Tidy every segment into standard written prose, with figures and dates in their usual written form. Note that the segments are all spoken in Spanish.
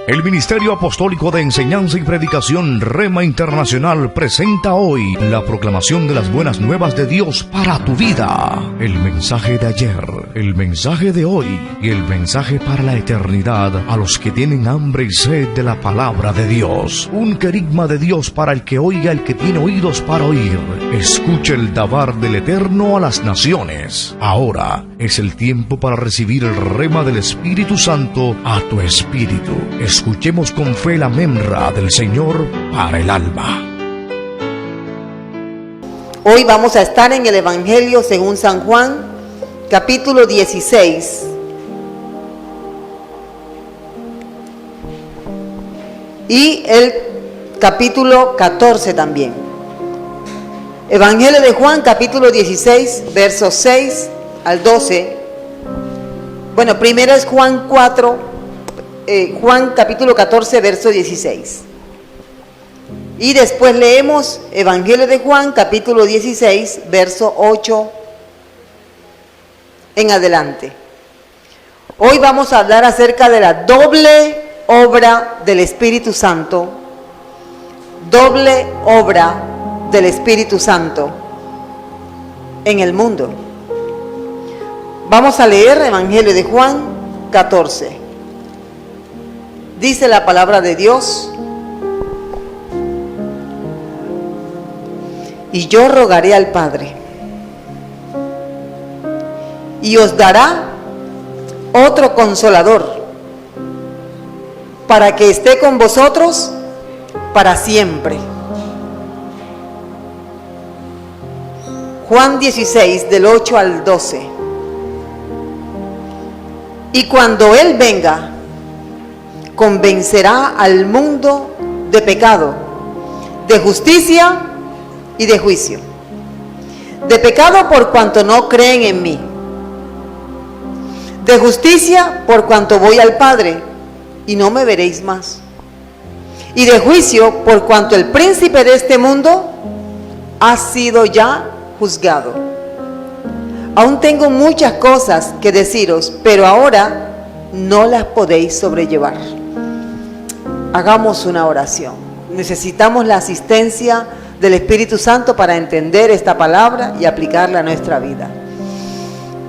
El Ministerio Apostólico de Enseñanza y Predicación Rema Internacional presenta hoy la proclamación de las buenas nuevas de Dios para tu vida. El mensaje de ayer, el mensaje de hoy y el mensaje para la eternidad a los que tienen hambre y sed de la palabra de Dios. Un querigma de Dios para el que oiga, el que tiene oídos para oír. Escuche el dabar del Eterno a las naciones. Ahora es el tiempo para recibir el rema del Espíritu Santo a tu espíritu. Escuchemos con fe la memra del Señor para el alma. Hoy vamos a estar en el Evangelio según San Juan, capítulo 16. Y el capítulo 14 también. Evangelio de Juan, capítulo 16, versos 6 al 12. Bueno, primero es Juan 4. Juan capítulo 14, verso 16. Y después leemos Evangelio de Juan capítulo 16, verso 8 en adelante. Hoy vamos a hablar acerca de la doble obra del Espíritu Santo. Doble obra del Espíritu Santo en el mundo. Vamos a leer Evangelio de Juan 14. Dice la palabra de Dios: y yo rogaré al Padre, y os dará otro consolador, para que esté con vosotros para siempre. Juan 16, del 8 al 12. Y cuando Él venga, convencerá al mundo de pecado, de justicia y de juicio. De pecado por cuanto no creen en mí. De justicia por cuanto voy al Padre y no me veréis más. Y de juicio por cuanto el príncipe de este mundo ha sido ya juzgado. Aún tengo muchas cosas que deciros, pero ahora no las podéis sobrellevar. Hagamos una oración. Necesitamos la asistencia del Espíritu Santo para entender esta palabra y aplicarla a nuestra vida.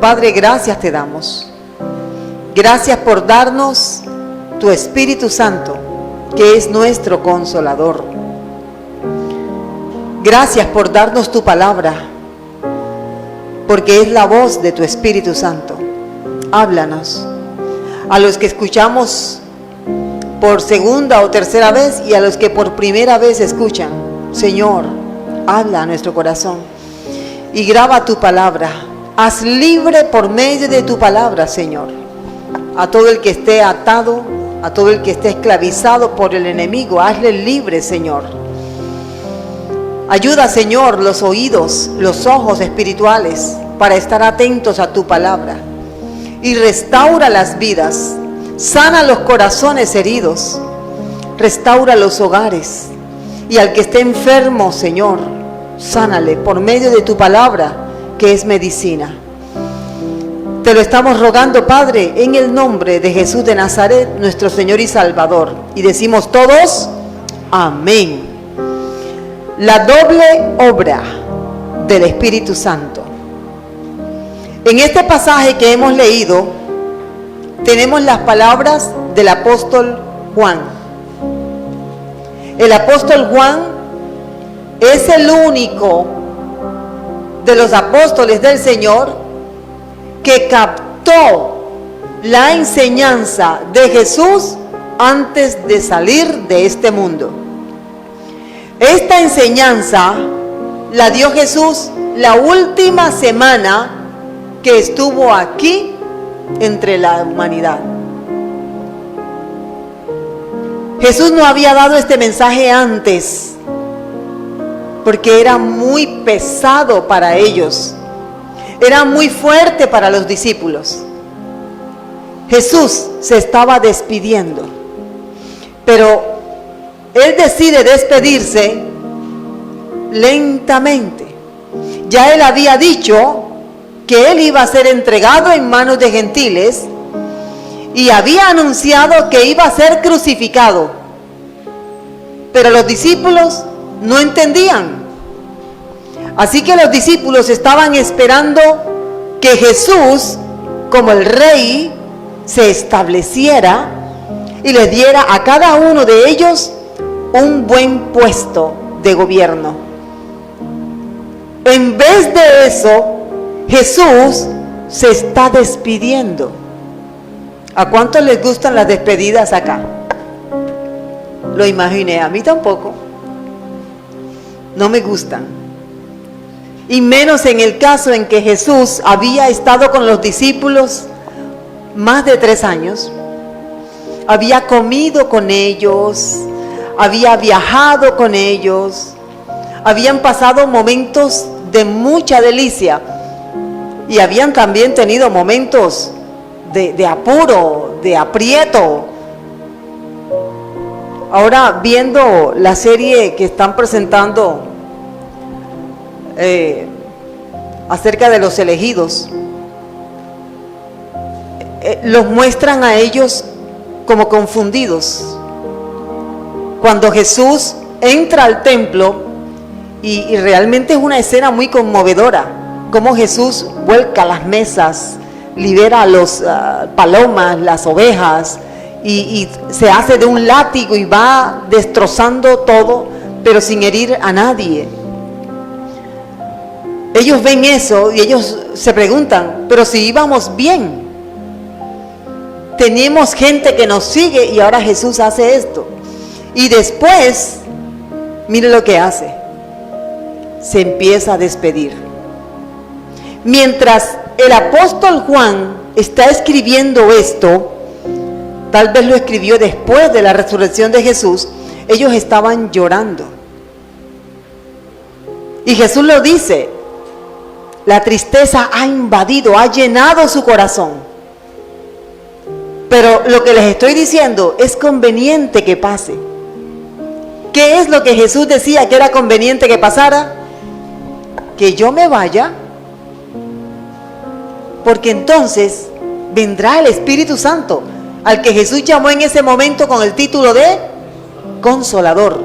Padre, gracias te damos. Gracias por darnos tu Espíritu Santo, que es nuestro consolador. Gracias por darnos tu palabra, porque es la voz de tu Espíritu Santo. Háblanos. A los que escuchamos por segunda o tercera vez y a los que por primera vez escuchan, Señor, habla a nuestro corazón y graba tu palabra. Haz libre por medio de tu palabra, Señor, a todo el que esté atado, a todo el que esté esclavizado por el enemigo. Hazle libre, Señor. Ayuda, Señor, los oídos, los ojos espirituales para estar atentos a tu palabra. Y restaura las vidas, sana los corazones heridos, restaura los hogares. Y al que esté enfermo, Señor, sánale por medio de tu palabra, que es medicina. Te lo estamos rogando, Padre, en el nombre de Jesús de Nazaret, nuestro Señor y Salvador. Y decimos todos, amén. La doble obra del Espíritu Santo. En este pasaje que hemos leído, tenemos las palabras del apóstol Juan. El apóstol Juan es el único de los apóstoles del Señor que captó la enseñanza de Jesús antes de salir de este mundo. Esta enseñanza la dio Jesús la última semana que estuvo aquí entre la humanidad. Jesús no había dado este mensaje antes, porque era muy pesado para ellos, era muy fuerte para los discípulos. Jesús se estaba despidiendo, pero Él decide despedirse lentamente. Ya Él había dicho que Él iba a ser entregado en manos de gentiles y había anunciado que iba a ser crucificado. Pero los discípulos no entendían. Así que los discípulos estaban esperando que Jesús, como el rey, se estableciera y les diera a cada uno de ellos un buen puesto de gobierno. En vez de eso, Jesús se está despidiendo. ¿A cuántos les gustan las despedidas acá? Lo imaginé, a mí tampoco. No me gustan. Y menos en el caso en que Jesús había estado con los discípulos más de 3 años. Había comido con ellos, había viajado con ellos, habían pasado momentos de mucha delicia y habían también tenido momentos de apuro, de aprieto. Ahora, viendo la serie que están presentando acerca de los elegidos, los muestran a ellos como confundidos. Cuando Jesús entra al templo, y realmente es una escena muy conmovedora, como Jesús vuelca las mesas, libera a los palomas, las ovejas, y se hace de un látigo y va destrozando todo, pero sin herir a nadie. Ellos ven eso y ellos se preguntan, pero si íbamos bien, teníamos gente que nos sigue y ahora Jesús hace esto. Y después, mire lo que hace, se empieza a despedir. Mientras el apóstol Juan está escribiendo esto, tal vez lo escribió después de la resurrección de Jesús, ellos estaban llorando. Y Jesús lo dice, la tristeza ha invadido, ha llenado su corazón. Pero lo que les estoy diciendo es conveniente que pase. ¿Qué es lo que Jesús decía que era conveniente que pasara? Que yo me vaya, porque entonces vendrá el Espíritu Santo, al que Jesús llamó en ese momento con el título de Consolador.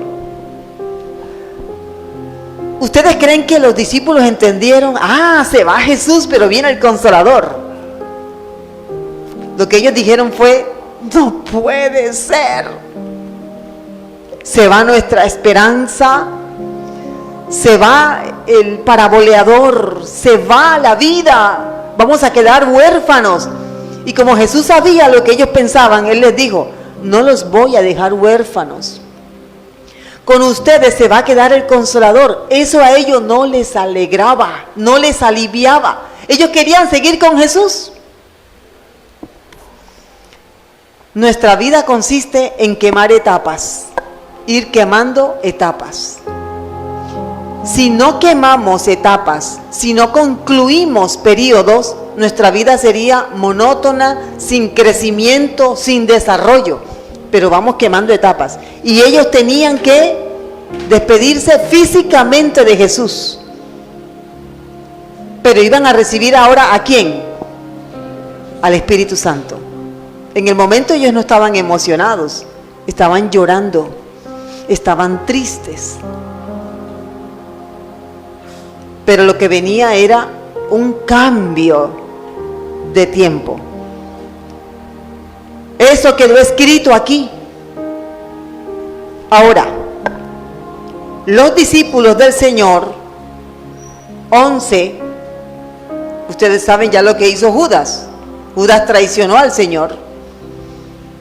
¿Ustedes creen que los discípulos entendieron? Se va Jesús, pero viene el Consolador. Lo que ellos dijeron fue, no puede ser. Se va nuestra esperanza, se va el paraboleador, se va la vida, vamos a quedar huérfanos. Y como Jesús sabía lo que ellos pensaban, Él les dijo, no los voy a dejar huérfanos. Con ustedes se va a quedar el Consolador. Eso a ellos no les alegraba, no les aliviaba. Ellos querían seguir con Jesús. Nuestra vida consiste en quemar etapas, ir quemando etapas. Si no quemamos etapas, si no concluimos periodos, nuestra vida sería monótona, sin crecimiento, sin desarrollo. Pero vamos quemando etapas. Y ellos tenían que despedirse físicamente de Jesús. Pero iban a recibir ahora ¿a quién? Al Espíritu Santo. En el momento ellos no estaban emocionados, estaban llorando, estaban tristes. Pero lo que venía era un cambio de tiempo. Eso quedó escrito aquí. Ahora, los discípulos del Señor, 11, ustedes saben ya lo que hizo Judas. Judas traicionó al Señor,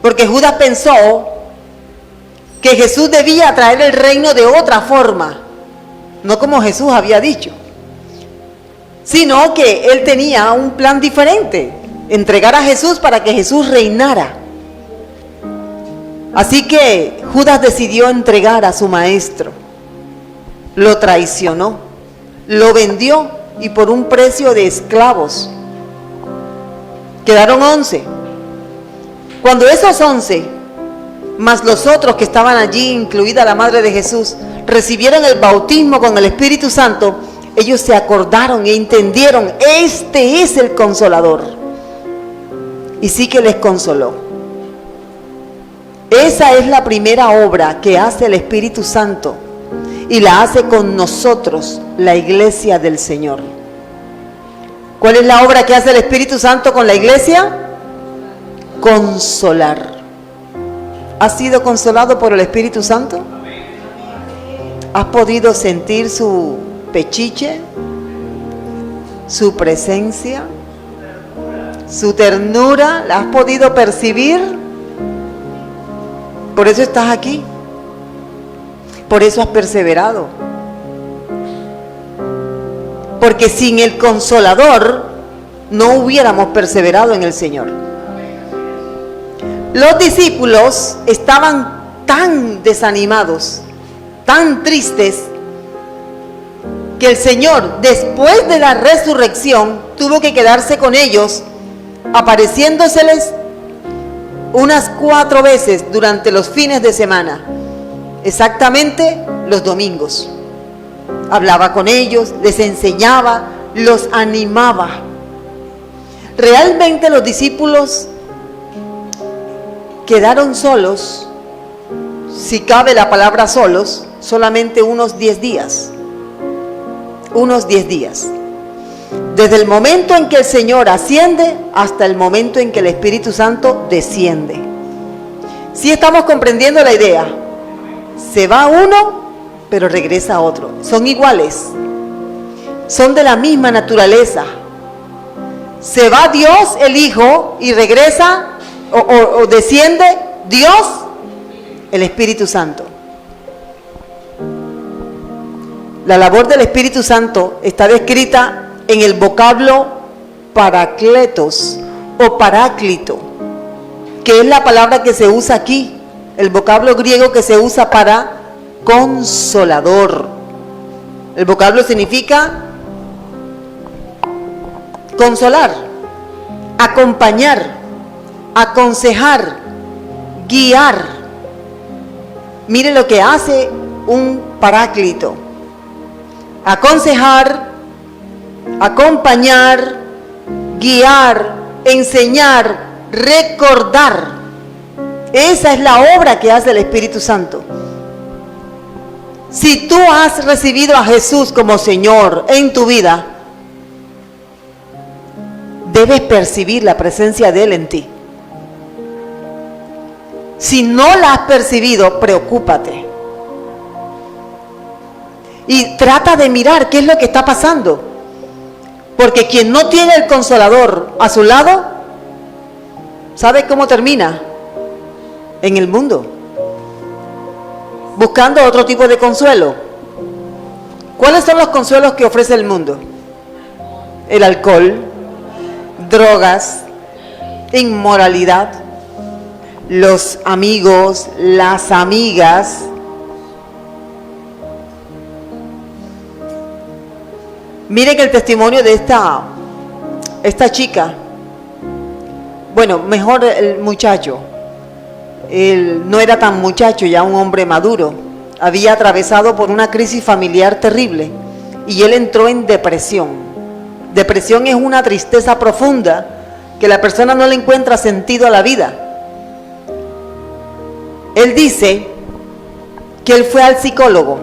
porque Judas pensó que Jesús debía traer el reino de otra forma, no como Jesús había dicho, sino que él tenía un plan diferente, entregar a Jesús para que Jesús reinara. Así que Judas decidió entregar a su maestro, lo traicionó, lo vendió y por un precio de esclavos. Quedaron 11. Cuando esos 11, más los otros que estaban allí, incluida la madre de Jesús, recibieron el bautismo con el Espíritu Santo, ellos se acordaron e entendieron, este es el Consolador. y sí que les consoló. Esa es la primera obra que hace el Espíritu Santo y la hace con nosotros, la iglesia del Señor. ¿Cuál es la obra que hace el Espíritu Santo con la iglesia? Consolar. ¿Has sido consolado por el Espíritu Santo? ¿Has podido sentir su pechiche, su presencia, su ternura? ¿La has podido percibir? Por eso estás aquí. Por eso has perseverado. Porque sin el Consolador no hubiéramos perseverado en el Señor. Los discípulos estaban tan desanimados, tan tristes, que el Señor, después de la resurrección, tuvo que quedarse con ellos, apareciéndoseles unas 4 veces durante los fines de semana, exactamente los domingos. Hablaba con ellos, les enseñaba, los animaba. Realmente los discípulos quedaron solos, si cabe la palabra solos, solamente unos 10 días. Unos 10 días. Desde el momento en que el Señor asciende hasta el momento en que el Espíritu Santo desciende. ¿Sí estamos comprendiendo la idea? Se va uno, pero regresa otro. Son iguales. Son de la misma naturaleza. Se va Dios, el Hijo, y regresa o desciende Dios, el Espíritu Santo. La labor del Espíritu Santo está descrita en el vocablo paracletos o paráclito, que es la palabra que se usa aquí, el vocablo griego que se usa para consolador. El vocablo significa consolar, acompañar, aconsejar, guiar. Mire lo que hace un paráclito: aconsejar, acompañar, guiar, enseñar, recordar. Esa es la obra que hace el Espíritu Santo. Si tú has recibido a Jesús como Señor en tu vida, debes percibir la presencia de Él en ti. Si no la has percibido, preocúpate. Y trata de mirar qué es lo que está pasando. Porque quien no tiene el Consolador a su lado, ¿sabe cómo termina? En el mundo, buscando otro tipo de consuelo. ¿Cuáles son los consuelos que ofrece el mundo? El alcohol, drogas, inmoralidad, los amigos, las amigas. Miren el testimonio de esta chica. Bueno, mejor el muchacho. Él no era tan muchacho, ya un hombre maduro. Había atravesado por una crisis familiar terrible y él entró en depresión. Depresión es una tristeza profunda que la persona no le encuentra sentido a la vida. Él dice que él fue al psicólogo.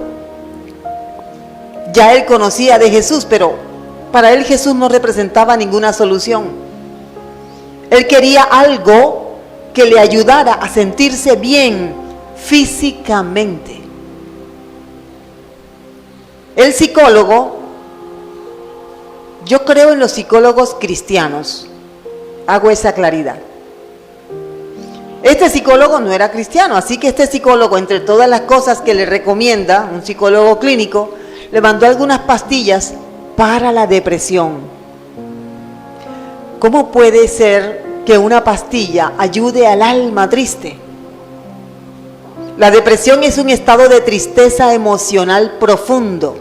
Ya él conocía de Jesús, pero para él Jesús no representaba ninguna solución. Él quería algo que le ayudara a sentirse bien físicamente. El psicólogo, yo creo en los psicólogos cristianos, hago esa claridad. Este psicólogo no era cristiano, así que este psicólogo, entre todas las cosas que le recomienda, un psicólogo clínico, le mandó algunas pastillas para la depresión. ¿Cómo puede ser que una pastilla ayude al alma triste? La depresión es un estado de tristeza emocional profundo.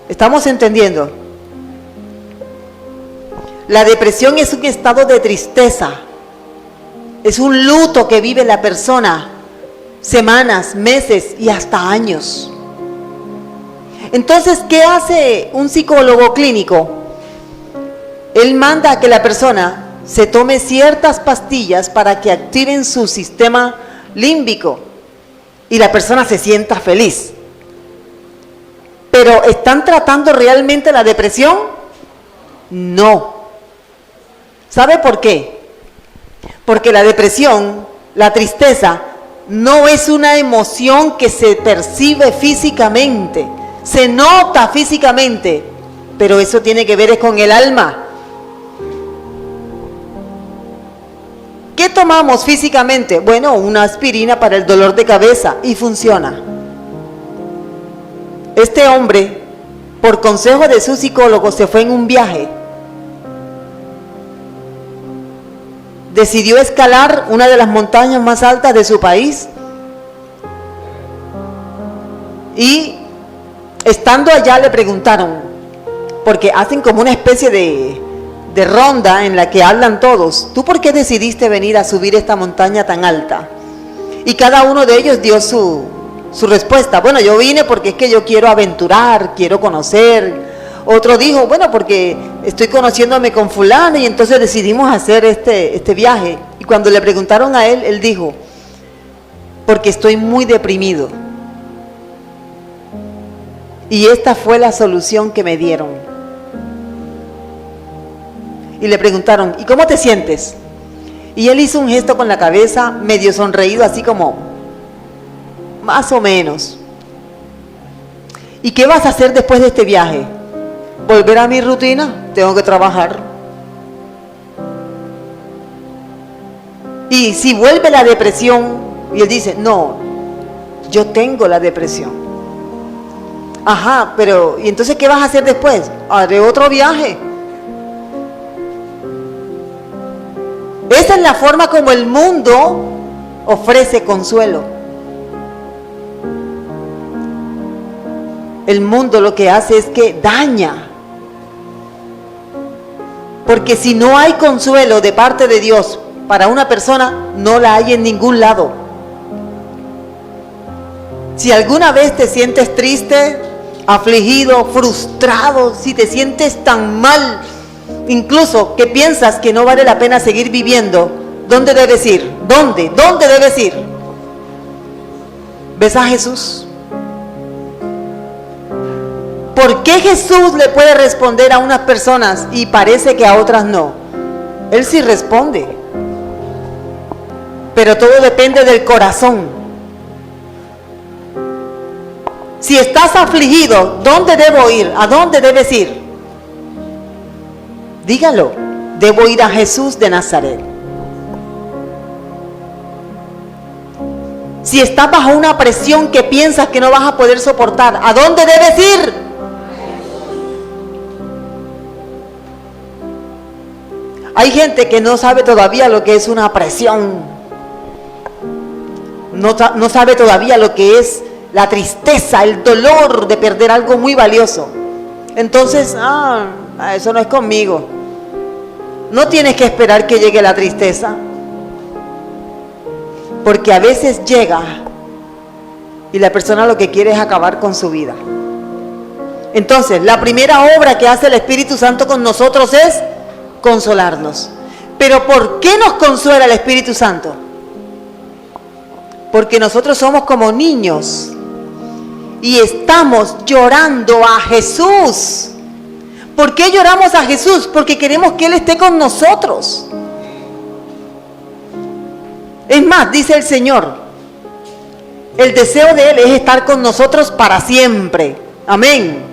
¿Estamos entendiendo? La depresión es un estado de tristeza. Es un luto que vive la persona semanas, meses y hasta años. Entonces, ¿qué hace un psicólogo clínico? Él manda a que la persona se tome ciertas pastillas para que activen su sistema límbico y la persona se sienta feliz. ¿Pero están tratando realmente la depresión? No. ¿Sabe por qué? Porque la depresión, la tristeza, no es una emoción que se percibe físicamente, se nota físicamente, pero eso tiene que ver con el alma. ¿Qué tomamos físicamente? Bueno, una aspirina para el dolor de cabeza y funciona. Este hombre, por consejo de su psicólogo, se fue en un viaje. Decidió escalar una de las montañas más altas de su país. Y estando allá le preguntaron, porque hacen como una especie de ronda en la que hablan todos, ¿tú por qué decidiste venir a subir esta montaña tan alta? Y cada uno de ellos dio su respuesta. Bueno, yo vine porque es que yo quiero aventurar, quiero conocer. Otro dijo, bueno, porque estoy conociéndome con fulano y entonces decidimos hacer este viaje. Y cuando le preguntaron a él, él dijo, porque estoy muy deprimido. Y esta fue la solución que me dieron. Y le preguntaron, ¿y cómo te sientes? Y él hizo un gesto con la cabeza, medio sonreído, así como, más o menos. ¿Y qué vas a hacer después de este viaje? ¿Volver a mi rutina? Tengo que trabajar. Y si vuelve la depresión, y él dice, no, yo tengo la depresión. Ajá, pero ¿y entonces qué vas a hacer después? Haré otro viaje. Esa es la forma como el mundo ofrece consuelo. El mundo lo que hace es que daña. Porque si no hay consuelo de parte de Dios para una persona, no la hay en ningún lado. Si alguna vez te sientes triste, afligido, frustrado, si te sientes tan mal, incluso que piensas que no vale la pena seguir viviendo, ¿dónde debes ir? ¿Dónde? ¿Dónde debes ir? ¿Ves a Jesús? ¿Por qué Jesús le puede responder a unas personas y parece que a otras no? Él sí responde. Pero todo depende del corazón. Si estás afligido, ¿dónde debo ir? ¿A dónde debes ir? Dígalo, debo ir a Jesús de Nazaret. Si estás bajo una presión que piensas que no vas a poder soportar, ¿a dónde debes ir? Hay gente que no sabe todavía lo que es una presión. No sabe todavía lo que es la tristeza, el dolor de perder algo muy valioso. Entonces, eso no es conmigo. No tienes que esperar que llegue la tristeza, porque a veces llega y la persona lo que quiere es acabar con su vida. Entonces, la primera obra que hace el Espíritu Santo con nosotros es consolarnos. Pero ¿por qué nos consuela el Espíritu Santo? Porque nosotros somos como niños y estamos llorando a Jesús. ¿Por qué lloramos a Jesús? Porque queremos que Él esté con nosotros. Es más, dice el Señor, el deseo de Él es estar con nosotros para siempre. Amén.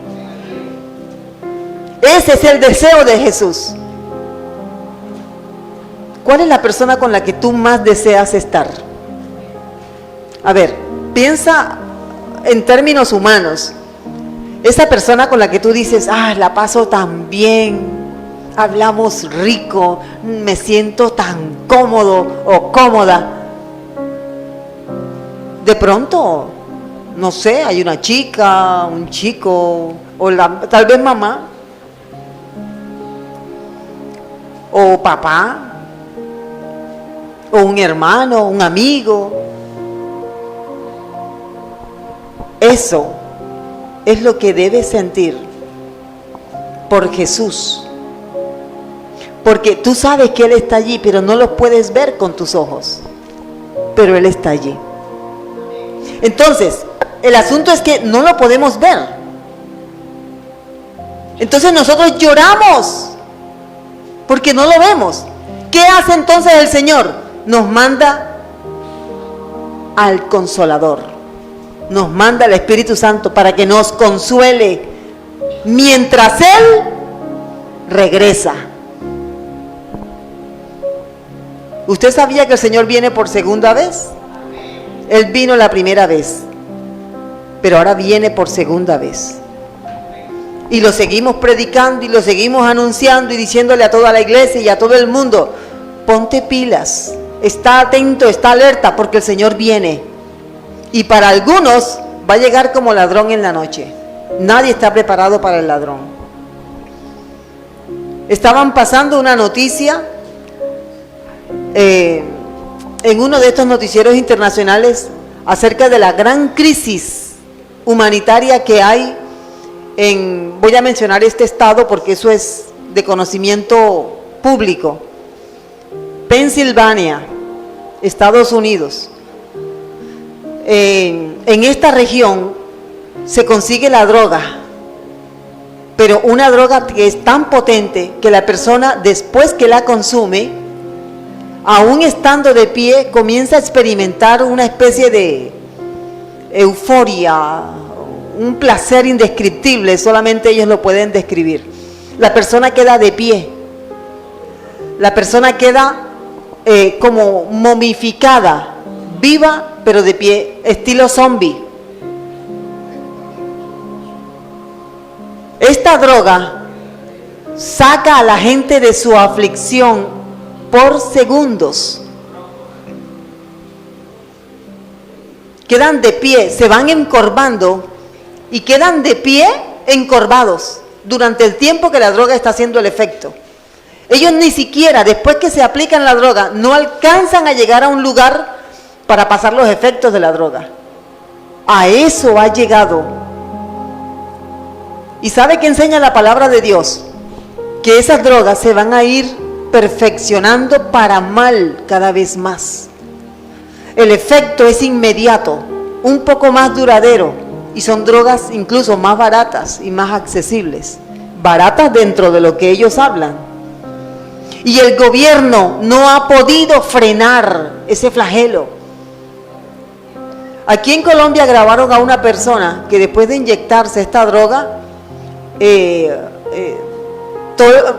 Ese es el deseo de Jesús. ¿Cuál es la persona con la que tú más deseas estar? A ver, piensa en términos humanos. Esa persona con la que tú dices, la paso tan bien, hablamos rico, me siento tan cómodo o cómoda. De pronto, no sé, hay una chica, un chico, o tal vez mamá, o papá, o un hermano, un amigo. Eso es lo que debes sentir por Jesús. Porque tú sabes que Él está allí, pero no lo puedes ver con tus ojos. Pero Él está allí. Entonces, el asunto es que no lo podemos ver. Entonces nosotros lloramos porque no lo vemos. ¿Qué hace entonces el Señor? Nos manda al Consolador. Nos manda al Espíritu Santo para que nos consuele mientras Él regresa. ¿Usted sabía que el Señor viene por segunda vez? Él vino la primera vez, pero ahora viene por segunda vez. Y lo seguimos predicando y lo seguimos anunciando y diciéndole a toda la iglesia y a todo el mundo: ponte pilas, está atento, está alerta, porque el Señor viene. Y para algunos va a llegar como ladrón en la noche. Nadie está preparado para el ladrón. Estaban pasando una noticia en uno de estos noticieros internacionales acerca de la gran crisis humanitaria que hay voy a mencionar este estado porque eso es de conocimiento público: Pensilvania, Estados Unidos. En esta región se consigue la droga, pero una droga que es tan potente que la persona, después que la consume, aún estando de pie, comienza a experimentar una especie de euforia, un placer indescriptible, solamente ellos lo pueden describir. La persona queda de pie, la persona queda como momificada, viva pero de pie, estilo zombie. Esta droga saca a la gente de su aflicción por segundos. Quedan de pie, se van encorvando y quedan de pie encorvados durante el tiempo que la droga está haciendo el efecto. Ellos ni siquiera, después que se aplican la droga, no alcanzan a llegar a un lugar para pasar los efectos de la droga. A eso ha llegado. ¿Y sabe qué enseña la palabra de Dios? Que esas drogas se van a ir perfeccionando para mal cada vez más. El efecto es inmediato, un poco más duradero, y son drogas incluso más baratas y más accesibles. Baratas dentro de lo que ellos hablan. Y el gobierno no ha podido frenar ese flagelo. Aquí en Colombia grabaron a una persona que después de inyectarse esta droga,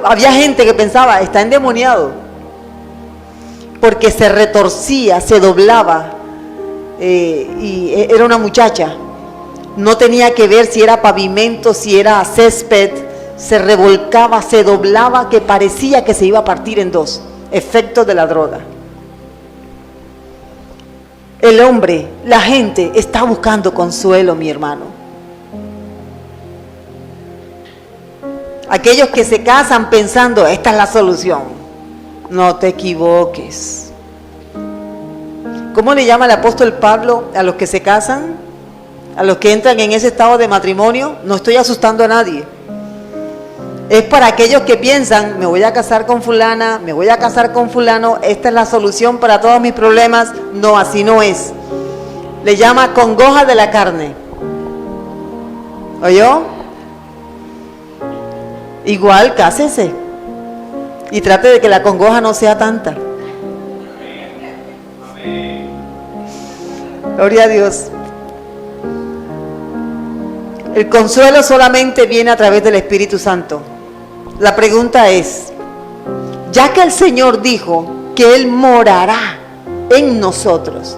había gente que pensaba: está endemoniado, porque se retorcía, se doblaba, y era una muchacha, no tenía que ver si era pavimento, si era césped, se revolcaba, se doblaba, que parecía que se iba a partir en dos, efectos de la droga. El hombre, la gente está buscando consuelo, mi hermano. Aquellos que se casan pensando: esta es la solución. No te equivoques. ¿Cómo le llama el apóstol Pablo a los que se casan? A los que entran en ese estado de matrimonio. No estoy asustando a nadie. Es para aquellos que piensan: me voy a casar con fulana, me voy a casar con fulano, esta es la solución para todos mis problemas. No, así no es. Le llama congoja de la carne. ¿Oyó? Igual, cásese y trate de que la congoja no sea tanta. Gloria a Dios. El consuelo solamente viene a través del Espíritu Santo. La pregunta es: ya que el Señor dijo que Él morará en nosotros,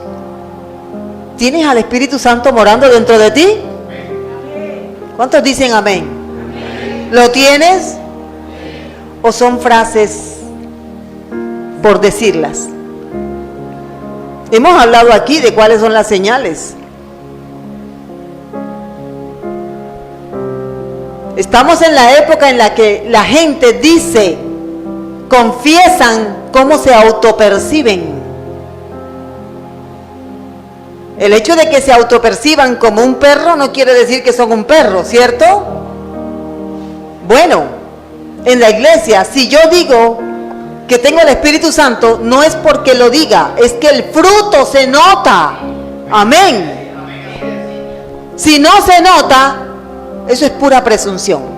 ¿tienes al Espíritu Santo morando dentro de ti? ¿Cuántos dicen amén? ¿Lo tienes? ¿O son frases por decirlas? Hemos hablado aquí de cuáles son las señales. Estamos en la época en la que la gente dice, confiesan cómo se autoperciben. El hecho de que se autoperciban como un perro no quiere decir que son un perro, ¿cierto? Bueno, en la iglesia, si yo digo que tengo el Espíritu Santo no es porque lo diga, es que el fruto se nota. Amén. Si no se nota, eso es pura presunción.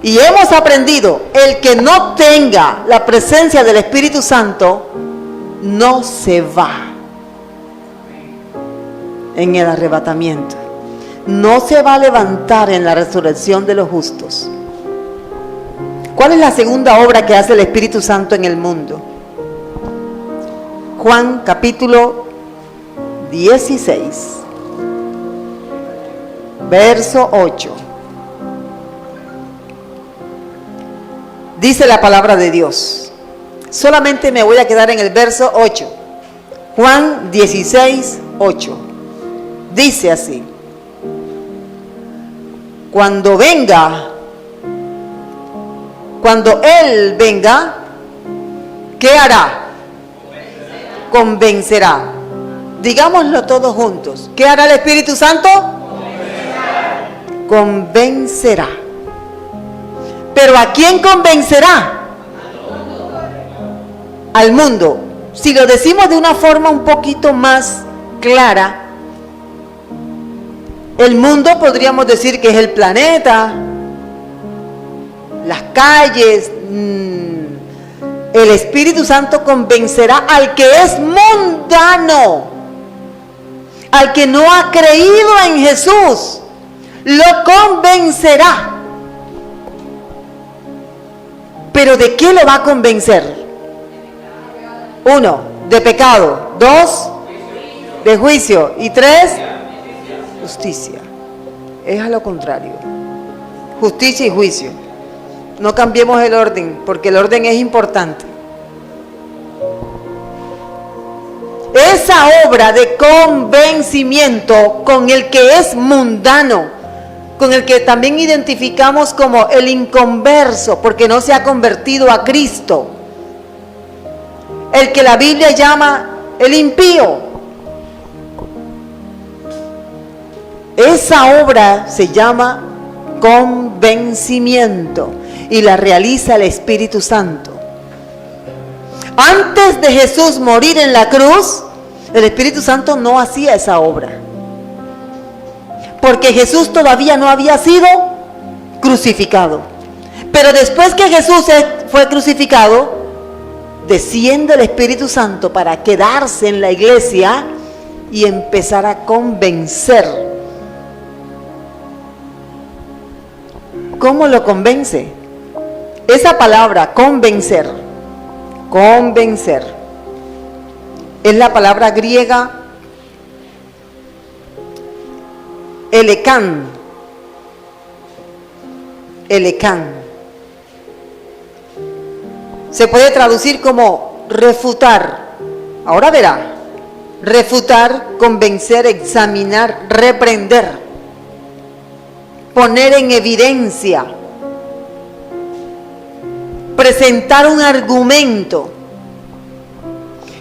Y hemos aprendido, el que no tenga la presencia del Espíritu Santo, no se va en el arrebatamiento. No se va a levantar en la resurrección de los justos. ¿Cuál es la segunda obra que hace el Espíritu Santo en el mundo? Juan capítulo 16, verso 8. Dice la palabra de Dios. Solamente me voy a quedar en el verso 8. Juan 16, 8. Dice así: cuando Él venga, ¿qué hará? Convencerá. Digámoslo todos juntos. ¿Qué hará el Espíritu Santo? Convencerá. ¿Pero a quién convencerá? Al mundo. Si lo decimos de una forma un poquito más clara, el mundo podríamos decir que es el planeta, las calles. El Espíritu Santo convencerá al que es mundano, al que no ha creído en Jesús, lo convencerá. ¿Pero de qué lo va a convencer? 1, de pecado. 2, de juicio. Y 3, justicia. Es a lo contrario. Justicia y juicio. No cambiemos el orden, porque el orden es importante. Esa obra de convencimiento con el que es mundano, con el que también identificamos como el inconverso, porque no se ha convertido a Cristo, el que la Biblia llama el impío. Esa obra se llama convencimiento y la realiza el Espíritu Santo. Antes de Jesús morir en la cruz, el Espíritu Santo no hacía esa obra, porque Jesús todavía no había sido crucificado. Pero después que Jesús fue crucificado, desciende el Espíritu Santo para quedarse en la iglesia y empezar a convencer. ¿Cómo lo convence? Esa palabra, convencer, es la palabra griega elekán. Se puede traducir como refutar. Ahora verá. Refutar, convencer, examinar, reprender, poner en evidencia, presentar un argumento.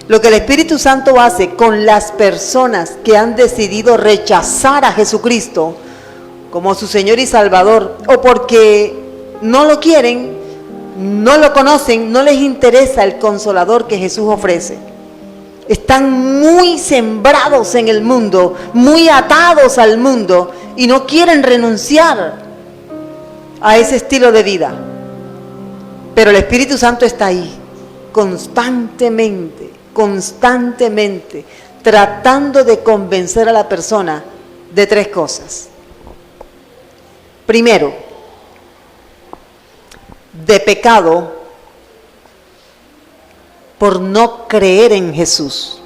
Lo que el Espíritu Santo hace con las personas que han decidido rechazar a Jesucristo como su Señor y Salvador, o porque no lo quieren, no lo conocen, no les interesa el Consolador que Jesús ofrece. Están muy sembrados en el mundo, muy atados al mundo y no quieren renunciar a ese estilo de vida. Pero el Espíritu Santo está ahí, constantemente, tratando de convencer a la persona de 3 cosas. Primero, de pecado por no creer en Jesús.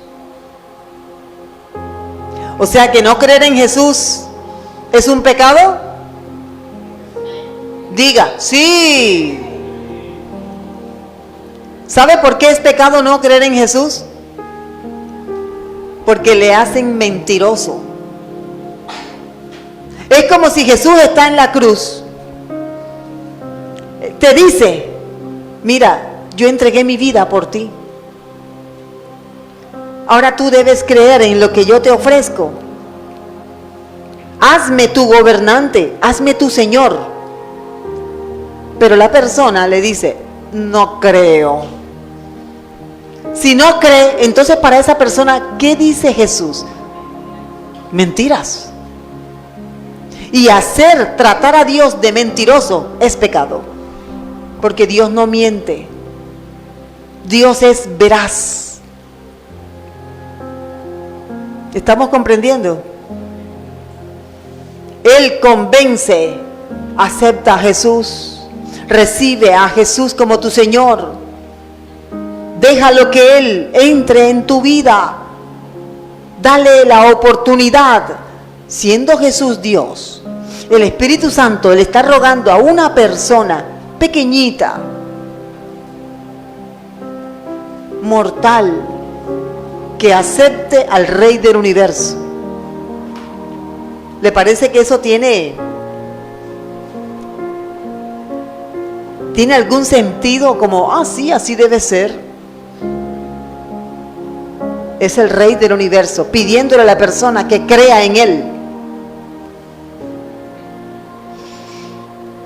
O sea que no creer en Jesús es un pecado. Diga, sí. ¿Sabe por qué es pecado no creer en Jesús? Porque le hacen mentiroso. Es como si Jesús está en la cruz. Te dice, mira, yo entregué mi vida por ti. Ahora tú debes creer en lo que yo te ofrezco. Hazme tu gobernante, hazme tu Señor. Pero la persona le dice, no creo. Si no cree, entonces para esa persona, ¿qué dice Jesús? Mentiras. Y tratar a Dios de mentiroso es pecado. Porque Dios no miente. Dios es veraz. ¿Estamos comprendiendo? Él convence, acepta a Jesús, recibe a Jesús como tu Señor. Déjalo que Él entre en tu vida. Dale la oportunidad. Siendo Jesús Dios, el Espíritu Santo le está rogando a una persona pequeñita, mortal, que acepte al Rey del Universo. ¿Le parece que eso tiene algún sentido? Como, sí, así debe ser. Es el Rey del Universo, pidiéndole a la persona que crea en Él.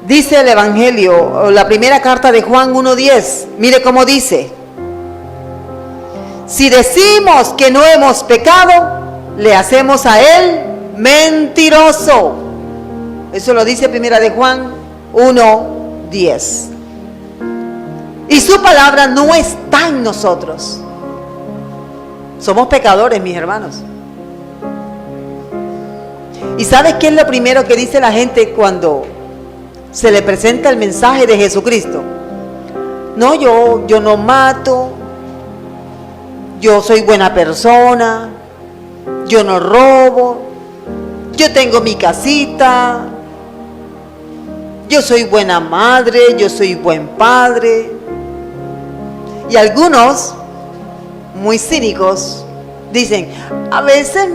Dice el Evangelio, la primera carta de Juan 1:10, mire cómo dice: si decimos que no hemos pecado, le hacemos a Él mentiroso. Eso lo dice primera de Juan 1:10. Y su palabra no está en nosotros. Somos pecadores, mis hermanos. ¿Y sabes qué es lo primero que dice la gente cuando se le presenta el mensaje de Jesucristo? No, yo no mato, yo soy buena persona, yo no robo, yo tengo mi casita, yo soy buena madre, yo soy buen padre. Y algunos, muy cínicos, dicen, a veces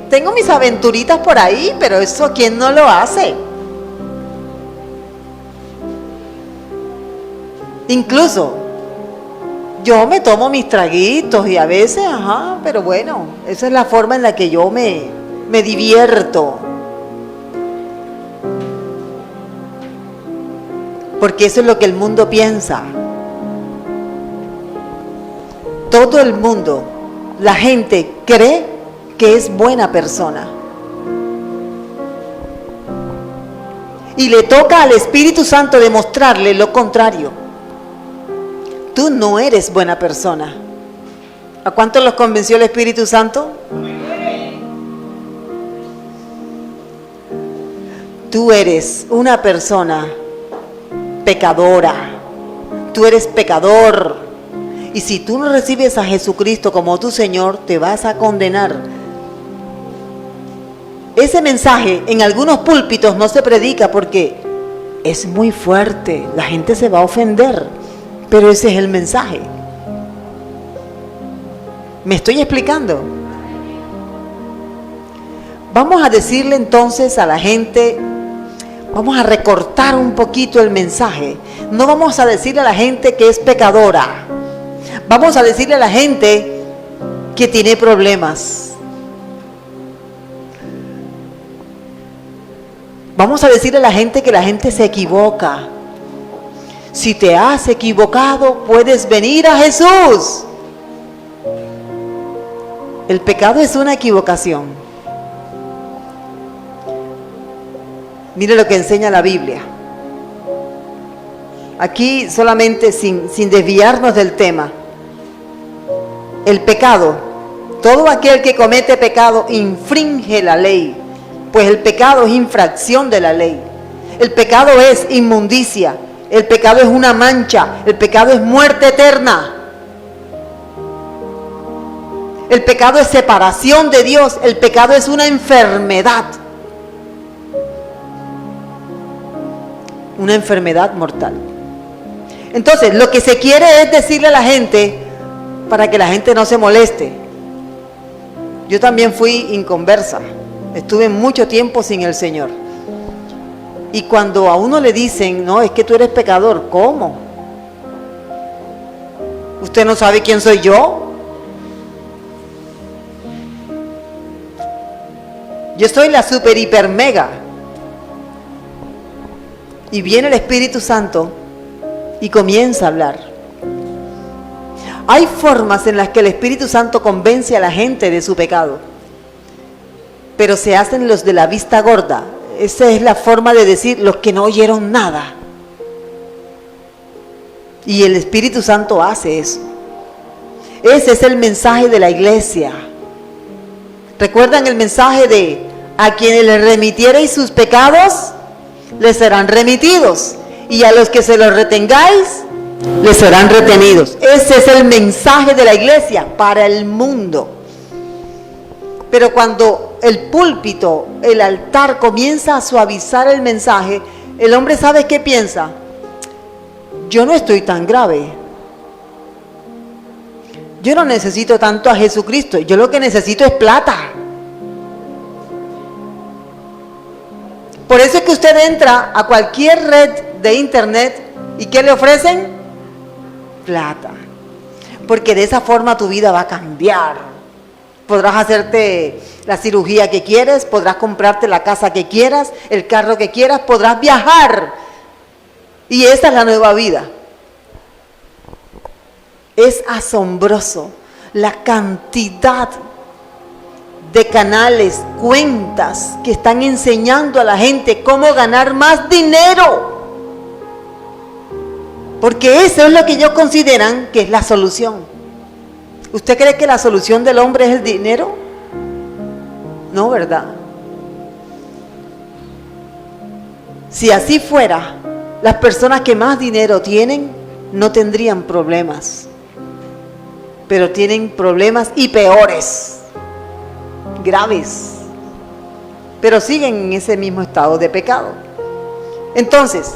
tengo mis aventuritas por ahí, pero eso ¿quién no lo hace? Incluso yo me tomo mis traguitos y a veces, pero bueno, esa es la forma en la que yo me divierto. Porque eso es lo que el mundo piensa. Todo el mundo, la gente cree que es buena persona. Y le toca al Espíritu Santo demostrarle lo contrario. Tú no eres buena persona. ¿A cuántos los convenció el Espíritu Santo? Tú eres una persona pecadora. Tú eres pecador. Y si tú no recibes a Jesucristo como tu Señor, te vas a condenar. Ese mensaje en algunos púlpitos no se predica porque es muy fuerte. La gente se va a ofender. Pero ese es el mensaje. ¿Me estoy explicando? Vamos a decirle entonces a la gente, vamos a recortar un poquito el mensaje. No vamos a decirle a la gente que es pecadora. Vamos a decirle a la gente que tiene problemas. Vamos a decirle a la gente que la gente se equivoca. Si te has equivocado, puedes venir a Jesús. El pecado es una equivocación. Mire lo que enseña la Biblia. Aquí solamente sin desviarnos del tema. El pecado, todo aquel que comete pecado infringe la ley, pues el pecado es infracción de la ley. El pecado es inmundicia, el pecado es una mancha, el pecado es muerte eterna. El pecado es separación de Dios, el pecado es una enfermedad mortal. Entonces, lo que se quiere es decirle a la gente, para que la gente no se moleste. Yo también fui inconversa, estuve mucho tiempo sin el Señor. Y cuando a uno le dicen, no, es que tú eres pecador, ¿cómo? ¿Usted no sabe quién soy yo? Yo soy la super hiper mega Y viene el Espíritu Santo y comienza a hablar. Hay formas en las que el Espíritu Santo convence a la gente de su pecado, pero se hacen los de la vista gorda. Esa es la forma de decir los que no oyeron nada. Y el Espíritu Santo hace eso. Ese es el mensaje de la iglesia. ¿Recuerdan el mensaje de a quienes les remitiereis sus pecados, les serán remitidos? Y a los que se los retengáis, les serán retenidos. Ese es el mensaje de la iglesia para el mundo. Pero cuando el púlpito, el altar comienza a suavizar el mensaje, el hombre ¿sabe qué piensa? Yo no estoy tan grave. Yo no necesito tanto a Jesucristo. Yo lo que necesito es plata. Por eso es que usted entra a cualquier red de internet y ¿qué le ofrecen? Plata. Porque de esa forma tu vida va a cambiar. Podrás hacerte la cirugía que quieres, podrás comprarte la casa que quieras, el carro que quieras, podrás viajar. Y esa es la nueva vida. Es asombroso la cantidad de canales, cuentas que están enseñando a la gente cómo ganar más dinero. Porque eso es lo que ellos consideran que es la solución. ¿Usted cree que la solución del hombre es el dinero? No, ¿verdad? Si así fuera, las personas que más dinero tienen no tendrían problemas. Pero tienen problemas y peores, graves. Pero siguen en ese mismo estado de pecado. Entonces,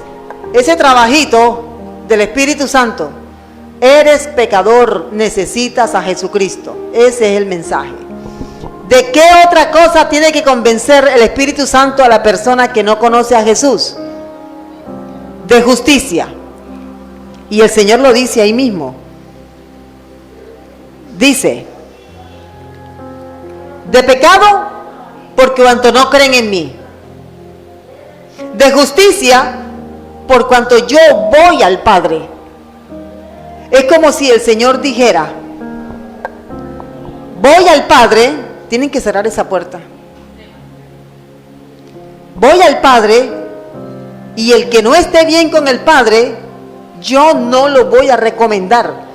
ese trabajito del Espíritu Santo, eres pecador, necesitas a Jesucristo. Ese es el mensaje. ¿De qué otra cosa tiene que convencer el Espíritu Santo a la persona que no conoce a Jesús? De justicia. Y el Señor lo dice ahí mismo. Dice, de pecado, por cuanto no creen en mí. De justicia, por cuanto yo voy al Padre. Es como si el Señor dijera, voy al Padre, tienen que cerrar esa puerta. Voy al Padre, y el que no esté bien con el Padre, yo no lo voy a recomendar.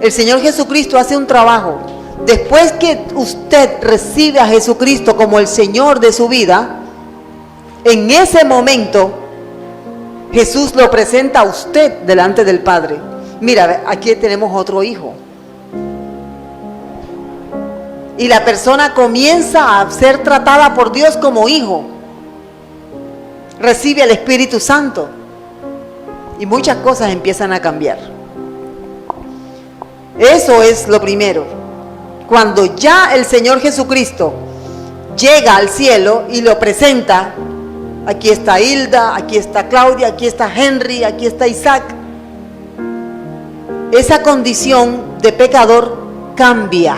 El Señor Jesucristo hace un trabajo. Después que usted recibe a Jesucristo como el Señor de su vida, en ese momento Jesús lo presenta a usted delante del Padre. Mira, aquí tenemos otro hijo. Y la persona comienza a ser tratada por Dios como hijo. Recibe al Espíritu Santo. Y muchas cosas empiezan a cambiar. Eso es lo primero. Cuando ya el Señor Jesucristo llega al cielo y lo presenta, aquí está Hilda, aquí está Claudia, aquí está Henry, aquí está Isaac. Esa condición de pecador cambia.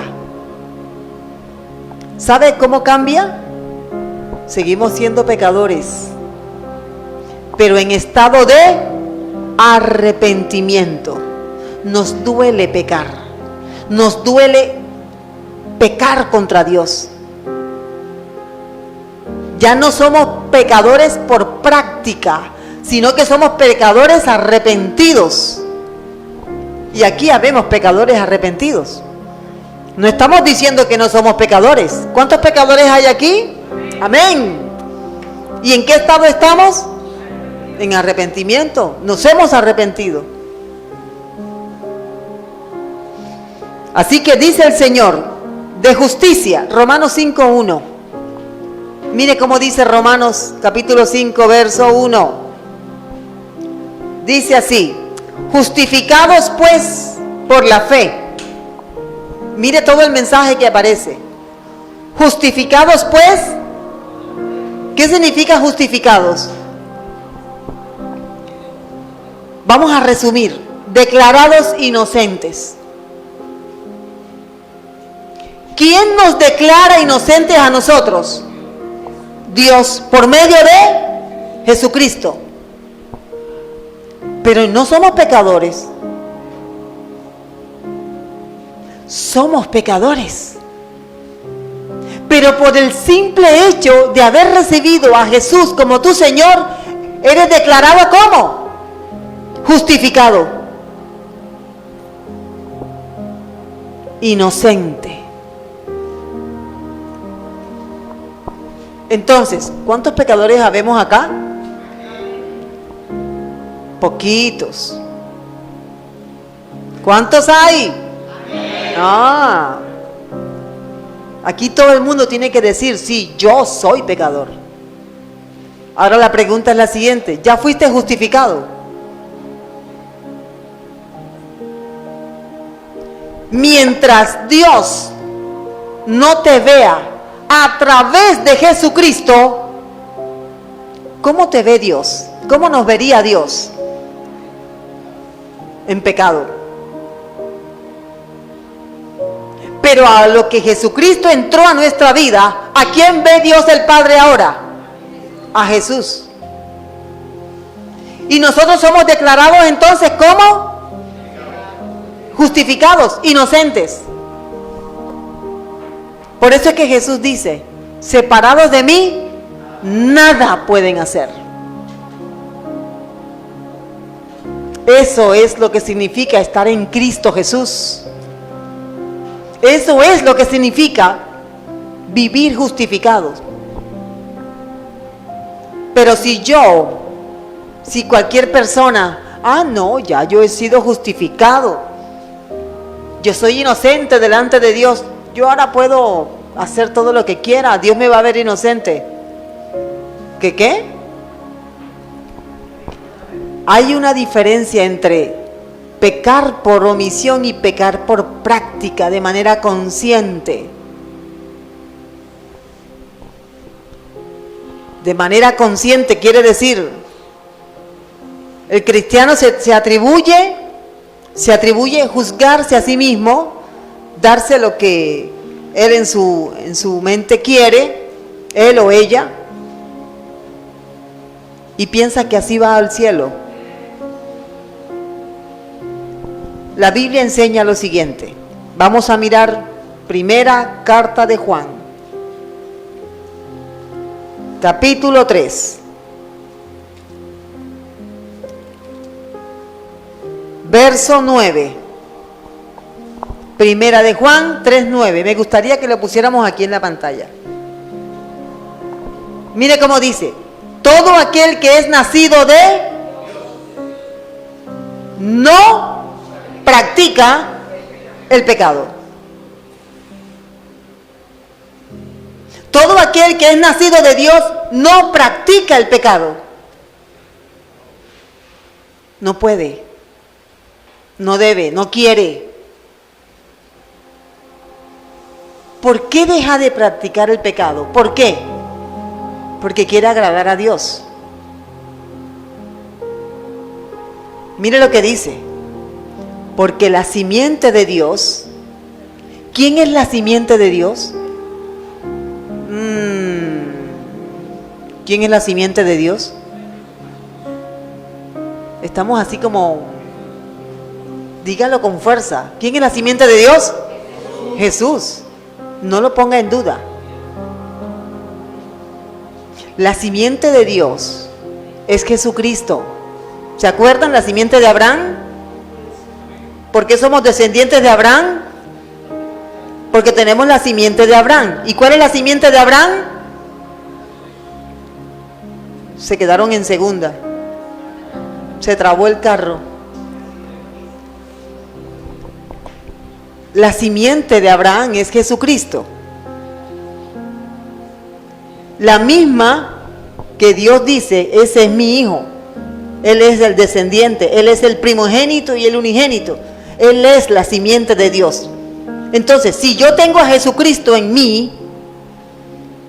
¿Sabe cómo cambia? Seguimos siendo pecadores, pero en estado de arrepentimiento. Nos duele pecar, nos duele pecar contra Dios. Ya no somos pecadores por práctica, sino que somos pecadores arrepentidos. Y aquí habemos pecadores arrepentidos. No estamos diciendo que no somos pecadores. ¿Cuántos pecadores hay aquí? Amén. ¿Y en qué estado estamos? En arrepentimiento. Nos hemos arrepentido. Así que dice el Señor, de justicia, Romanos 5:1. Mire cómo dice Romanos capítulo 5, verso 1. Dice así, justificados pues por la fe. Mire todo el mensaje que aparece. Justificados pues, ¿qué significa justificados? Vamos a resumir, declarados inocentes. ¿Quién nos declara inocentes a nosotros? Dios, por medio de Jesucristo. Pero no somos pecadores. Somos pecadores. Pero por el simple hecho de haber recibido a Jesús como tu Señor, eres declarado ¿cómo? Justificado. Inocente. Entonces, ¿cuántos pecadores habemos acá? Poquitos. ¿Cuántos hay? Ah, aquí todo el mundo tiene que decir, sí, yo soy pecador. Ahora la pregunta es la siguiente, ¿ya fuiste justificado? Mientras Dios no te vea a través de Jesucristo, ¿cómo te ve Dios? ¿Cómo nos vería Dios? En pecado. Pero a lo que Jesucristo entró a nuestra vida, ¿a quién ve Dios el Padre ahora? A Jesús. Y nosotros somos declarados entonces ¿cómo? Justificados, inocentes. Por eso es que Jesús dice, separados de mí, nada pueden hacer. Eso es lo que significa estar en Cristo Jesús. Eso es lo que significa vivir justificados. Pero si cualquier persona, no, ya yo he sido justificado, yo soy inocente delante de Dios, yo ahora puedo hacer todo lo que quiera, Dios me va a ver inocente. ¿Qué? Hay una diferencia entre pecar por omisión y pecar por práctica de manera consciente. De manera consciente quiere decir, el cristiano se atribuye juzgarse a sí mismo, darse lo que él en su mente quiere, él o ella, y piensa que así va al cielo. La Biblia enseña lo siguiente. Vamos a mirar primera carta de Juan, capítulo 3, verso 9. Primera de Juan 3:9. Me gustaría que lo pusiéramos aquí en la pantalla. Mire cómo dice: todo aquel que es nacido de no practica el pecado. Todo aquel que es nacido de Dios no practica el pecado. No puede, no debe, no quiere. ¿Por qué deja de practicar el pecado? ¿Por qué? Porque quiere agradar a Dios. Mire lo que dice. Porque la simiente de Dios, ¿quién es la simiente de Dios? ¿Quién es la simiente de Dios? Estamos así como, dígalo con fuerza. ¿Quién es la simiente de Dios? Jesús. No lo ponga en duda. La simiente de Dios es Jesucristo. ¿Se acuerdan la simiente de Abraham? ¿Por qué somos descendientes de Abraham? Porque tenemos la simiente de Abraham. ¿Y cuál es la simiente de Abraham? Se quedaron en segunda. Se trabó el carro. La simiente de Abraham es Jesucristo. La misma que Dios dice, ese es mi hijo. Él es el descendiente, Él es el primogénito y el unigénito. Él es la simiente de Dios. Entonces, si yo tengo a Jesucristo en mí,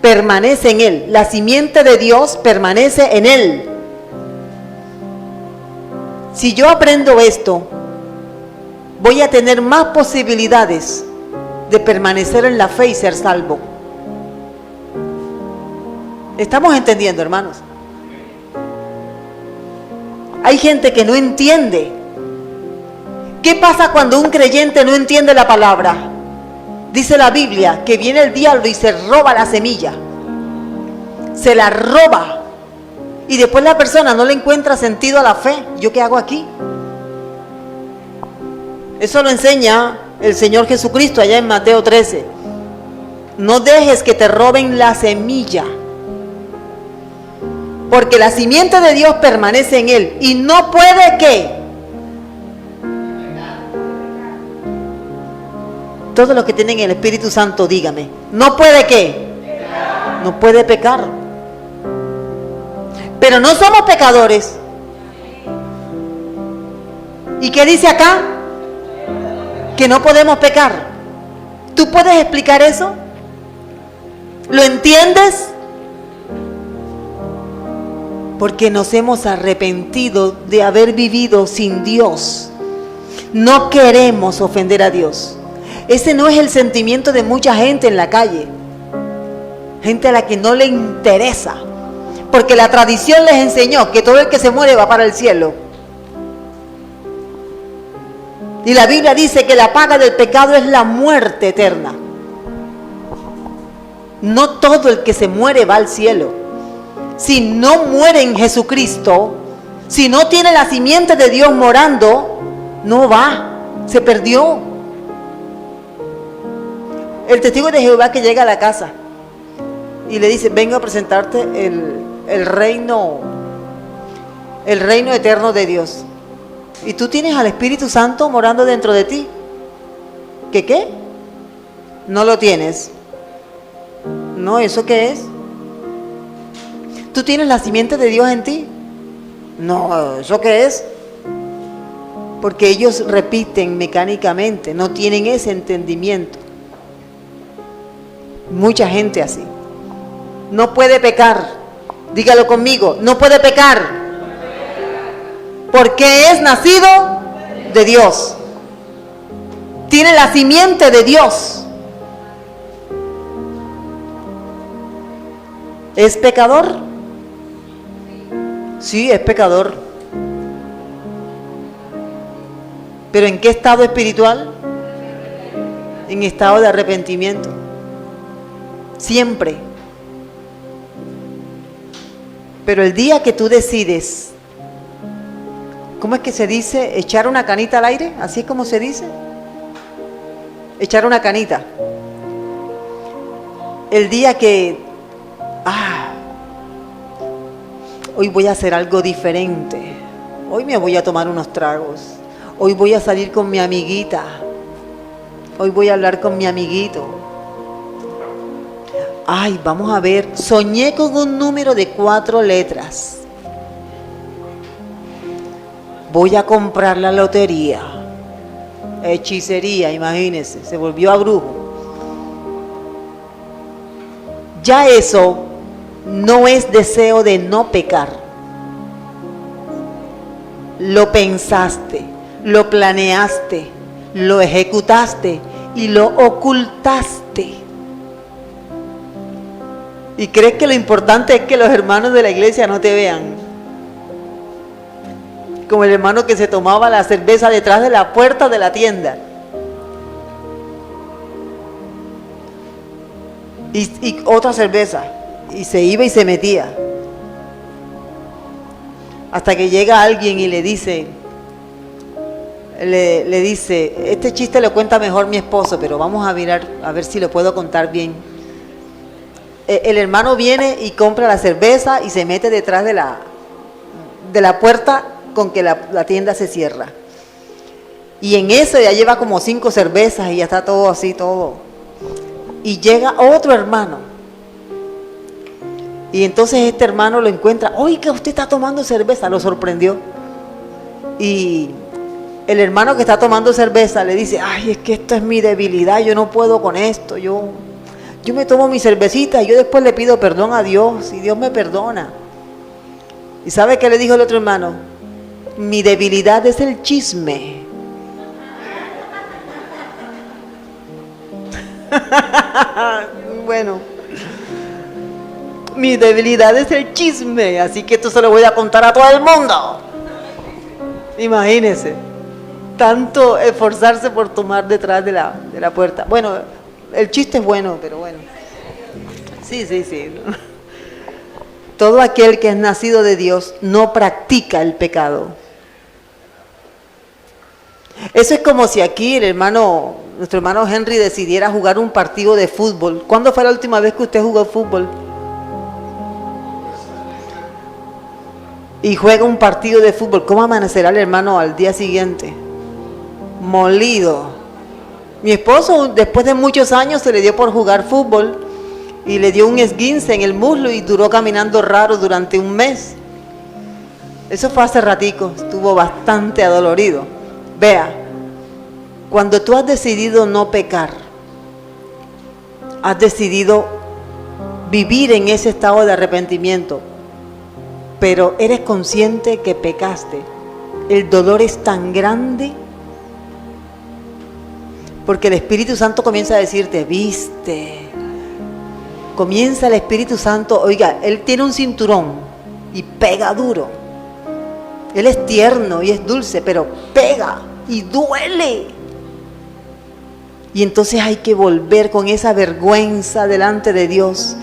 permanece en Él. La simiente de Dios permanece en Él. Si yo aprendo esto, voy a tener más posibilidades de permanecer en la fe y ser salvo. ¿Estamos entendiendo, hermanos? Hay gente que no entiende. ¿Qué pasa cuando un creyente no entiende la palabra? Dice la Biblia que viene el diablo y se roba la semilla. Se la roba. Y después la persona no le encuentra sentido a la fe. ¿Yo qué hago aquí? Eso lo enseña el Señor Jesucristo allá en Mateo 13. No dejes que te roben la semilla. Porque la simiente de Dios permanece en él. Y no puede que. Todos los que tienen el Espíritu Santo, dígame. No puede que. No puede pecar. Pero no somos pecadores. ¿Y qué dice acá? Que no podemos pecar. ¿Tú puedes explicar eso? ¿Lo entiendes? Porque nos hemos arrepentido de haber vivido sin Dios. No queremos ofender a Dios. Ese no es el sentimiento de mucha gente en la calle. Gente a la que no le interesa. Porque la tradición les enseñó que todo el que se muere va para el cielo. Y la Biblia dice que la paga del pecado es la muerte eterna. No todo el que se muere va al cielo. Si no muere en Jesucristo, si no tiene la simiente de Dios morando, no va, se perdió. El testigo de Jehová que llega a la casa y le dice: vengo a presentarte el reino eterno de Dios. Y tú tienes al Espíritu Santo morando dentro de ti. ¿Qué? No lo tienes. No, ¿eso qué es? ¿Tú tienes la simiente de Dios en ti? No, ¿eso qué es? Porque ellos repiten mecánicamente, no tienen ese entendimiento. Mucha gente así. No puede pecar. Dígalo conmigo, no puede pecar. Porque es nacido de Dios. Tiene la simiente de Dios. ¿Es pecador? Sí, es pecador. ¿Pero en qué estado espiritual? En estado de arrepentimiento. Siempre. Pero el día que tú decides, ¿cómo es que se dice? Echar una canita al aire, así es como se dice. Echar una canita. El día que, hoy voy a hacer algo diferente. Hoy me voy a tomar unos tragos. Hoy voy a salir con mi amiguita. Hoy voy a hablar con mi amiguito. Ay, vamos a ver. Soñé con un número de 4 letras. Voy a comprar la lotería. Hechicería, imagínense. Se volvió a brujo. Ya eso no es deseo de no pecar. Lo pensaste, lo planeaste, lo ejecutaste y lo ocultaste. ¿Y crees que lo importante es que los hermanos de la iglesia no te vean? Como el hermano que se tomaba la cerveza detrás de la puerta de la tienda. Y otra cerveza. Y se iba y se metía. Hasta que llega alguien y le dice, este chiste lo cuenta mejor mi esposo, pero vamos a mirar a ver si lo puedo contar bien. El hermano viene y compra la cerveza y se mete detrás de la puerta con que la tienda se cierra. Y en eso ya lleva como 5 cervezas y ya está todo así, todo. Y llega otro hermano. Y entonces este hermano lo encuentra. Oiga, usted está tomando cerveza. Lo sorprendió. Y el hermano que está tomando cerveza le dice: ay, es que esto es mi debilidad. Yo no puedo con esto. Yo me tomo mi cervecita y yo después le pido perdón a Dios. Y Dios me perdona. ¿Y sabe qué le dijo el otro hermano? Mi debilidad es el chisme. Bueno, mi debilidad es el chisme, así que esto se lo voy a contar a todo el mundo. Imagínense, tanto esforzarse por tomar detrás de la puerta. Bueno, el chiste es bueno, pero bueno. Sí. Todo aquel que es nacido de Dios no practica el pecado. Eso es como si aquí nuestro hermano Henry decidiera jugar un partido de fútbol. ¿Cuándo fue la última vez que usted jugó fútbol? Y juega un partido de fútbol. ¿Cómo amanecerá el hermano al día siguiente? Molido. Mi esposo, después de muchos años, se le dio por jugar fútbol y le dio un esguince en el muslo y duró caminando raro durante un mes. Eso fue hace ratico, estuvo bastante adolorido. Vea, cuando tú has decidido no pecar, has decidido vivir en ese estado de arrepentimiento, pero eres consciente que pecaste, el dolor es tan grande, porque el Espíritu Santo comienza a decirte, viste, comienza el Espíritu Santo, oiga, Él tiene un cinturón y pega duro, Él es tierno y es dulce, pero pega y duele. Y entonces hay que volver con esa vergüenza delante de Dios.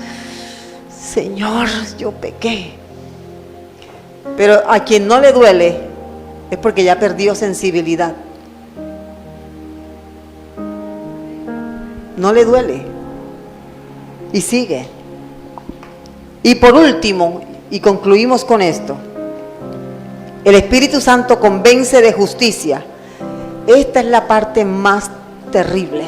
Señor, yo pequé. Pero a quien no le duele es porque ya perdió sensibilidad. No le duele. Y sigue. Y por último, y concluimos con esto, el Espíritu Santo convence de justicia. Esta es la parte más terrible.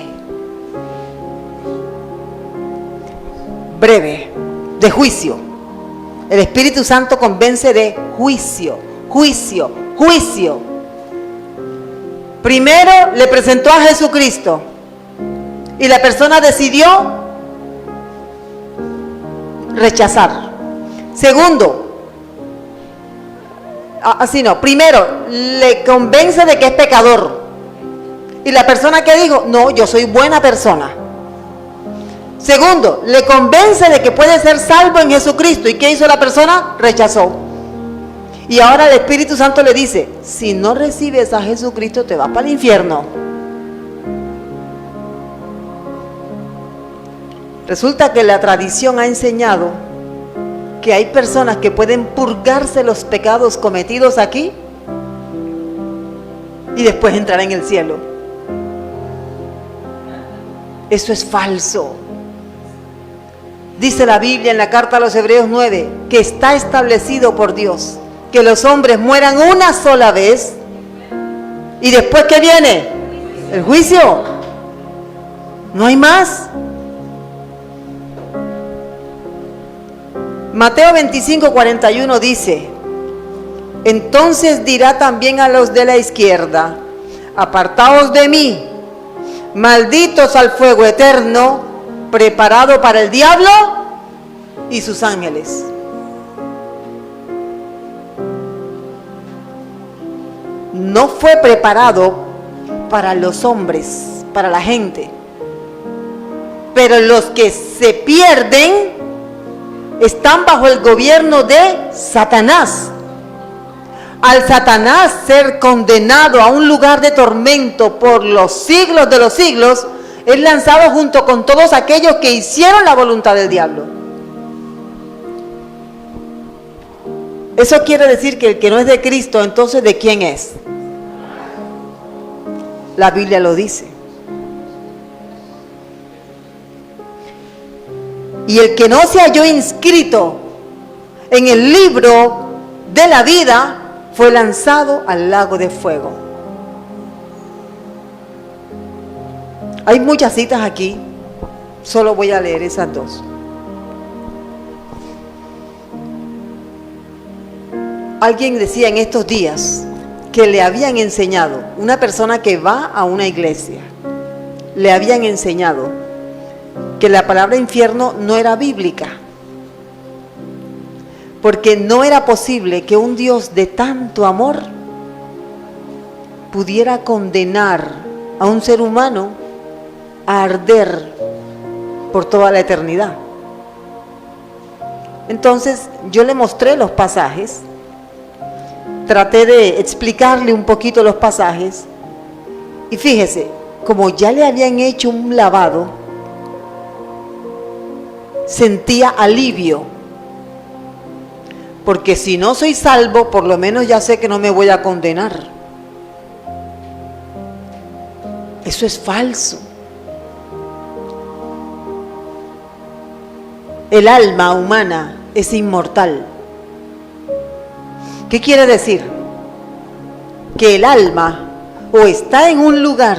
Breve, de juicio. El Espíritu Santo convence de juicio. Primero le presentó a Jesucristo y la persona decidió rechazar. Segundo, primero le convence de que es pecador y la persona que dijo, no, yo soy buena persona. Segundo, le convence de que puede ser salvo en Jesucristo. ¿Y qué hizo la persona? Rechazó. Y ahora el Espíritu Santo le dice, si no recibes a Jesucristo te vas para el infierno. Resulta que la tradición ha enseñado que hay personas que pueden purgarse los pecados cometidos aquí y después entrar en el cielo. Eso es falso. Dice la Biblia en la carta a los Hebreos 9 que está establecido por Dios que los hombres mueran una sola vez y después ¿qué viene? El juicio. No hay más. Mateo 25:41 dice, entonces dirá también a los de la izquierda, apartaos de mí, malditos al fuego eterno, preparado para el diablo y sus ángeles. No fue preparado para los hombres, para la gente, pero los que se pierden están bajo el gobierno de Satanás. Al Satanás ser condenado a un lugar de tormento por los siglos de los siglos, es lanzado junto con todos aquellos que hicieron la voluntad del diablo. Eso quiere decir que el que no es de Cristo, entonces ¿de quién es? La Biblia lo dice. Y el que no se halló inscrito en el libro de la vida fue lanzado al lago de fuego. Hay muchas citas aquí, solo voy a leer esas dos. Alguien decía en estos días que le habían enseñado, una persona que va a una iglesia, le habían enseñado que la palabra infierno no era bíblica, porque no era posible que un Dios de tanto amor pudiera condenar a un ser humano a arder por toda la eternidad. Entonces yo le mostré los pasajes, traté de explicarle un poquito los pasajes. Y fíjese, como ya le habían hecho un lavado, sentía alivio. Porque si no soy salvo, por lo menos ya sé que no me voy a condenar. Eso es falso. El alma humana es inmortal. ¿Qué quiere decir? Que el alma o está en un lugar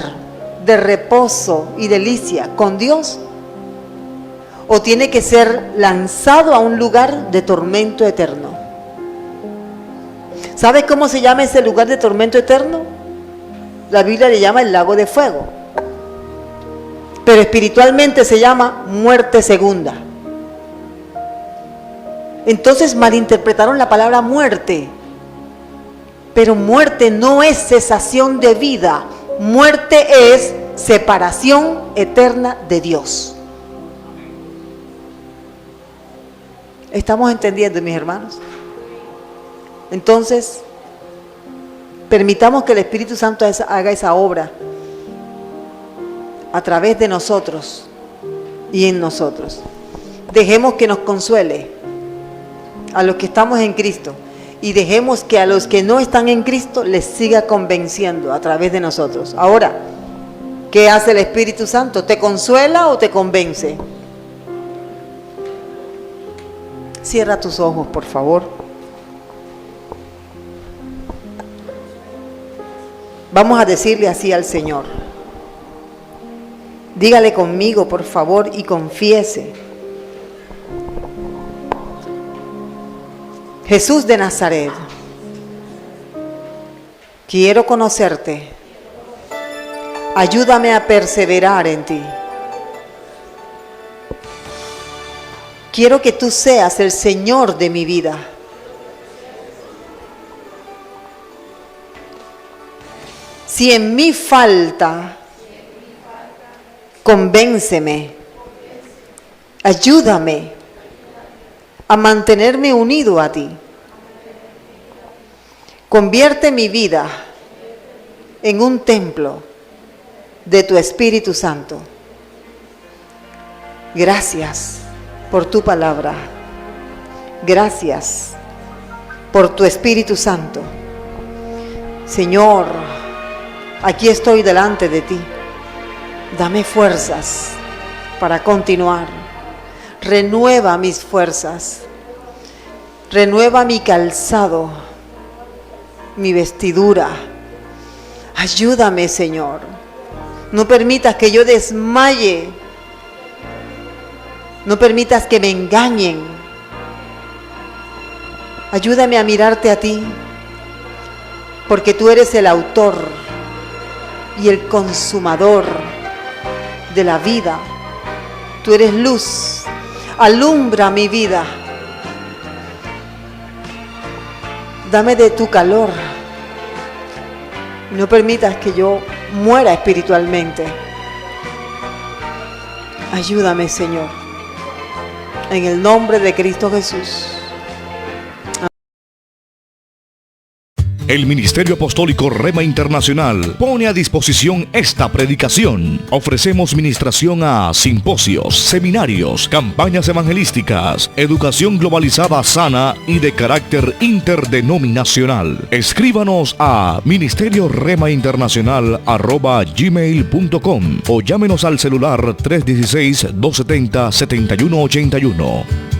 de reposo y delicia con Dios, o tiene que ser lanzado a un lugar de tormento eterno. ¿Sabe cómo se llama ese lugar de tormento eterno? La Biblia le llama el lago de fuego, pero espiritualmente se llama muerte segunda. Entonces malinterpretaron la palabra muerte, pero muerte no es cesación de vida, muerte es separación eterna de Dios. ¿Estamos entendiendo, mis hermanos? Entonces, permitamos que el Espíritu Santo haga esa obra a través de nosotros y en nosotros. Dejemos que nos consuele a los que estamos en Cristo y dejemos que a los que no están en Cristo les siga convenciendo a través de nosotros. Ahora, ¿qué hace el Espíritu Santo? ¿Te consuela o te convence? Cierra tus ojos, por favor. Vamos a decirle así al Señor. Dígale conmigo, por favor, y confiese. Jesús de Nazaret, quiero conocerte. Ayúdame a perseverar en ti. Quiero que tú seas el Señor de mi vida. Si en mí falta, convénceme. Ayúdame a mantenerme unido a ti. Convierte mi vida en un templo de tu Espíritu Santo. Gracias por tu palabra. Gracias por tu Espíritu Santo. Señor, aquí estoy delante de ti. Dame fuerzas para continuar. Renueva mis fuerzas. Renueva mi calzado, mi vestidura. Ayúdame, Señor. No permitas que yo desmaye. No permitas que me engañen. Ayúdame a mirarte a ti, porque tú eres el autor y el consumador de la vida. Tú eres luz. Alumbra mi vida. Dame de tu calor. No permitas que yo muera espiritualmente. Ayúdame, Señor. En el nombre de Cristo Jesús. El Ministerio Apostólico Rema Internacional pone a disposición esta predicación. Ofrecemos ministración a simposios, seminarios, campañas evangelísticas, educación globalizada sana y de carácter interdenominacional. Escríbanos a ministerioremainternacional@gmail.com o llámenos al celular 316-270-7181.